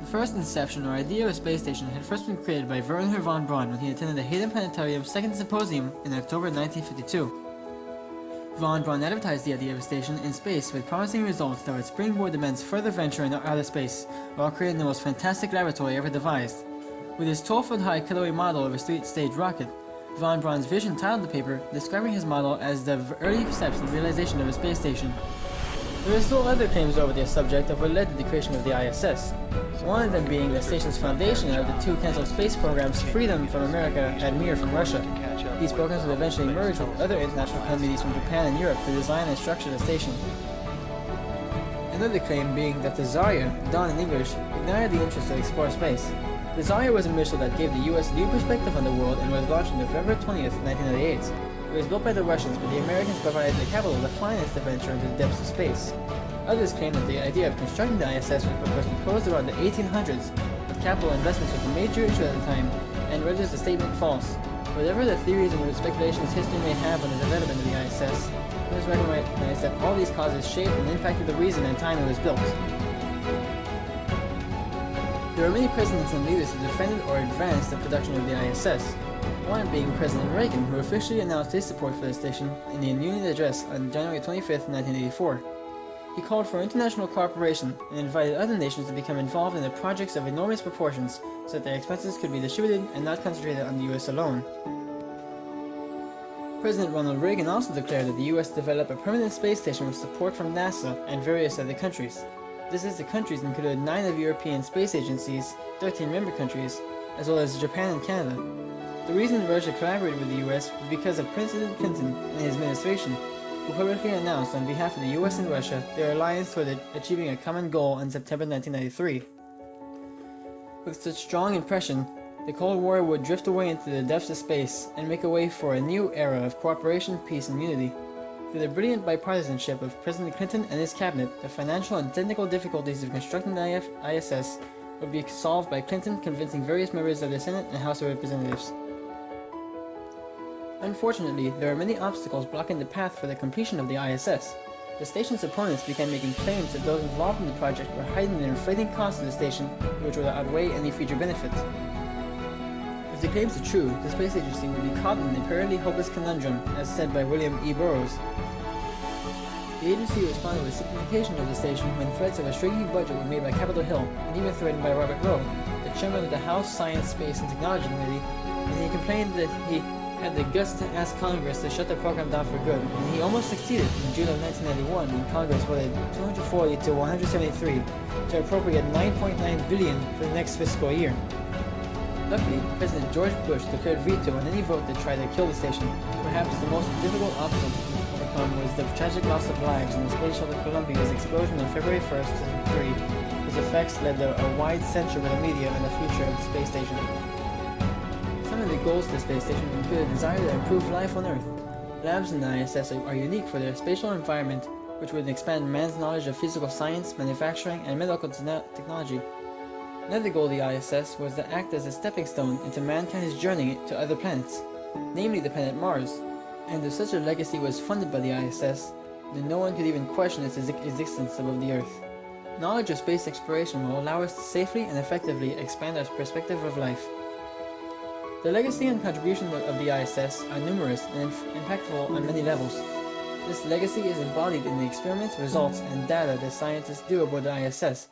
The first inception or idea of a space station had first been created by Wernher von Braun when he attended the Hayden Planetarium's second symposium in October 1952. Von Braun advertised the idea of a station in space with promising results that would springboard the man's further venture into outer space, while creating the most fantastic laboratory ever devised. With his 12-foot-high cutaway model of a street-stage rocket, von Braun's vision titled the paper, describing his model as the early steps in realization of a space station. There are still other claims over this subject of what led to the creation of the ISS, one of them being the station's foundation of the two cancelled space programs Freedom from America and Mir from Russia. These programs would eventually merge with other international companies from Japan and Europe to design and structure the station. Another claim being that the Zarya, Dawn in English, ignited the interest to explore space. The Zarya was a missile that gave the US new perspective on the world and was launched on November 20th, 1998. It was built by the Russians, but the Americans provided the capital to finance the venture into the depths of space. Others claim that the idea of constructing the ISS was proposed around the 1800s, but capital investments was a major issue at the time, and renders the statement false. Whatever the theories and speculations history may have on the development of the ISS, it is recognized that all these causes shaped and impacted the reason and time it was built. There are many presidents and leaders who defended or advanced the production of the ISS, one being President Reagan, who officially announced his support for the station in the Union Address on January 25, 1984. He called for international cooperation and invited other nations to become involved in the projects of enormous proportions so that their expenses could be distributed and not concentrated on the US alone. President Ronald Reagan also declared that the US develop a permanent space station with support from NASA and various other countries. This is the countries included 9 of European space agencies, 13 member countries, as well as Japan and Canada. The reason Russia collaborated with the US was because of President Clinton and his administration, who publicly announced on behalf of the US and Russia their alliance toward achieving a common goal in September 1993. With such strong impression, the Cold War would drift away into the depths of space and make a way for a new era of cooperation, peace, and unity. Through the brilliant bipartisanship of President Clinton and his cabinet, the financial and technical difficulties of constructing the ISS would be solved by Clinton convincing various members of the Senate and House of Representatives. Unfortunately, there are many obstacles blocking the path for the completion of the ISS. The station's opponents began making claims that those involved in the project were hiding the inflating costs of the station, which would outweigh any future benefits. If the claims are true, the space agency would be caught in an apparently hopeless conundrum, as said by William E. Burroughs. The agency responded with simplification of the station when threats of a shrinking budget were made by Capitol Hill, and even threatened by Robert Rowe, the chairman of the House Science, Space, and Technology Committee, and he complained that he had the guts to ask Congress to shut the program down for good, and he almost succeeded in June of 1991 when Congress voted 240 to 173 to appropriate $9.9 billion for the next fiscal year. Luckily, President George Bush declared veto on any vote that tried to kill the station. Perhaps the most difficult obstacle to overcome was the tragic loss of lives in the space shuttle Columbia's explosion on February 1st, 2003, whose effects led to a wide censure by the media on the future of the space station. Some of the goals of the space station include a desire to improve life on Earth. Labs in the ISS are unique for their spatial environment, which would expand man's knowledge of physical science, manufacturing, and medical technology. Another goal of the ISS was to act as a stepping stone into mankind's journey to other planets, namely the planet Mars, and if such a legacy was funded by the ISS, then no one could even question its existence above the Earth. Knowledge of space exploration will allow us to safely and effectively expand our perspective of life. The legacy and contribution of the ISS are numerous and impactful on many levels. This legacy is embodied in the experiments, results, and data that scientists do aboard the ISS,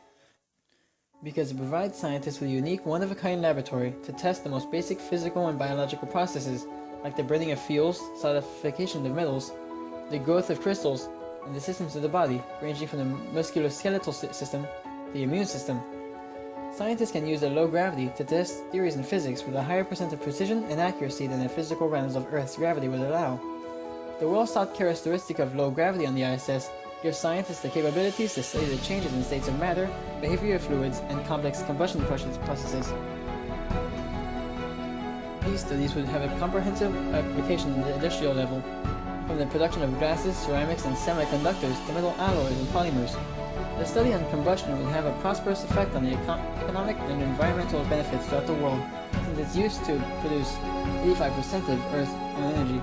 because it provides scientists with a unique, one-of-a-kind laboratory to test the most basic physical and biological processes, like the burning of fuels, solidification of metals, the growth of crystals, and the systems of the body, ranging from the musculoskeletal system to the immune system. Scientists can use their low gravity to test theories in physics with a higher percent of precision and accuracy than the physical realms of Earth's gravity would allow. The well-sought characteristic of low gravity on the ISS gives scientists the capabilities to study the changes in states of matter, behavior of fluids, and complex combustion processes. These studies would have a comprehensive application at the industrial level, from the production of glasses, ceramics, and semiconductors to metal alloys and polymers. The study on combustion would have a prosperous effect on the economic and environmental benefits throughout the world, since it's used to produce 85% of Earth's own energy.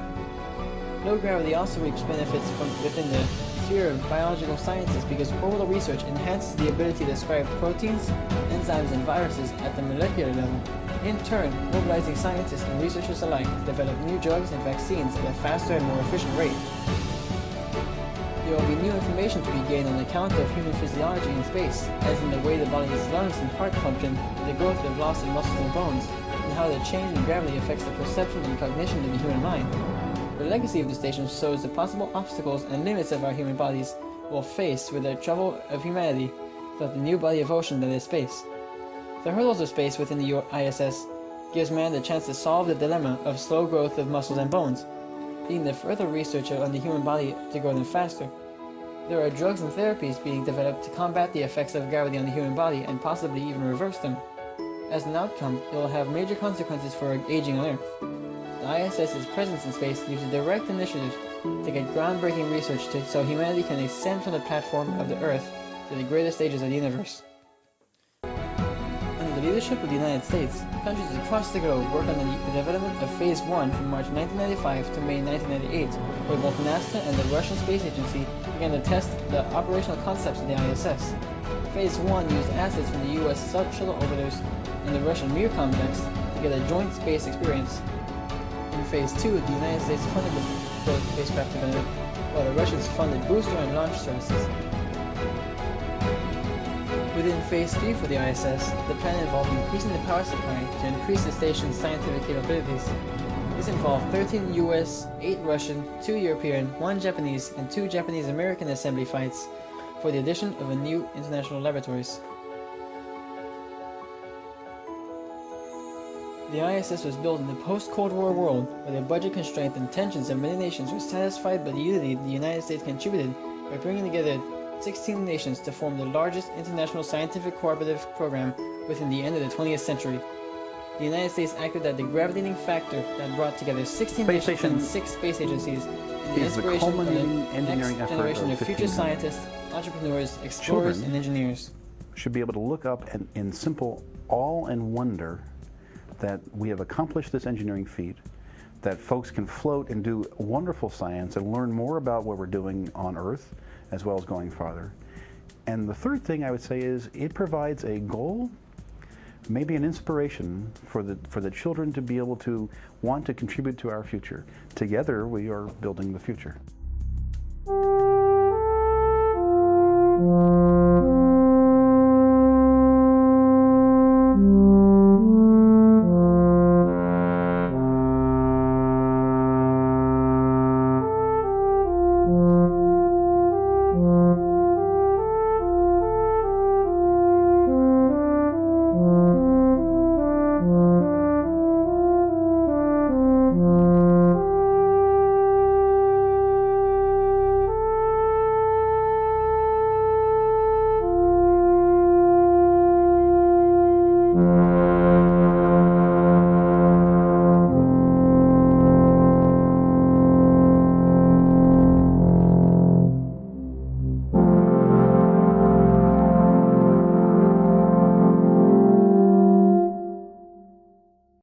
Low gravity also reaps benefits from within the sphere of biological sciences because orbital research enhances the ability to describe proteins, enzymes, and viruses at the molecular level, in turn mobilizing scientists and researchers alike to develop new drugs and vaccines at a faster and more efficient rate. There will be new information to be gained on account of human physiology in space, as in the way the body's lungs and heart function, the growth of loss of muscles and bones, and how the change in gravity affects the perception and cognition of the human mind. The legacy of the station shows the possible obstacles and limits of our human bodies will face with the travel of humanity throughout the new body of ocean that is space. The hurdles of space within the ISS gives man the chance to solve the dilemma of slow growth of muscles and bones, leading the further research on the human body to grow them faster. There are drugs and therapies being developed to combat the effects of gravity on the human body and possibly even reverse them. As an outcome, it will have major consequences for aging on Earth. The ISS's presence in space leaves a direct initiative to get groundbreaking research so humanity can ascend from the platform of the Earth to the greatest stages of the universe. Under the leadership of the United States, countries across the globe work on the development of Phase 1 from March 1995 to May 1998, where both NASA and the Russian Space Agency began to test the operational concepts of the ISS. Phase 1 used assets from the US shuttle orbiters and the Russian Mir complex to get a joint space experience. In Phase 2, the United States funded the spacecraft development, while the Russians funded booster and launch services. Within Phase 3 for the ISS, the plan involved increasing the power supply to increase the station's scientific capabilities. This involved 13 US, 8 Russian, 2 European, 1 Japanese, and 2 Japanese-American assembly flights for the addition of new international laboratories. The ISS was built in the post-Cold War world, where the budget constraints and tensions of many nations were satisfied by the unity the United States contributed by bringing together 16 nations to form the largest international scientific cooperative program within the end of the 20th century. The United States acted as the gravitating factor that brought together 16 nations and 6 space agencies in the inspiration of the next generation of future scientists, entrepreneurs, explorers, and engineers. Should be able to look up and in simple awe and wonder that we have accomplished this engineering feat, that folks can float and do wonderful science and learn more about what we're doing on Earth, as well as going farther. And the third thing I would say is it provides a goal, maybe an inspiration for the children to be able to want to contribute to our future. Together we are building the future.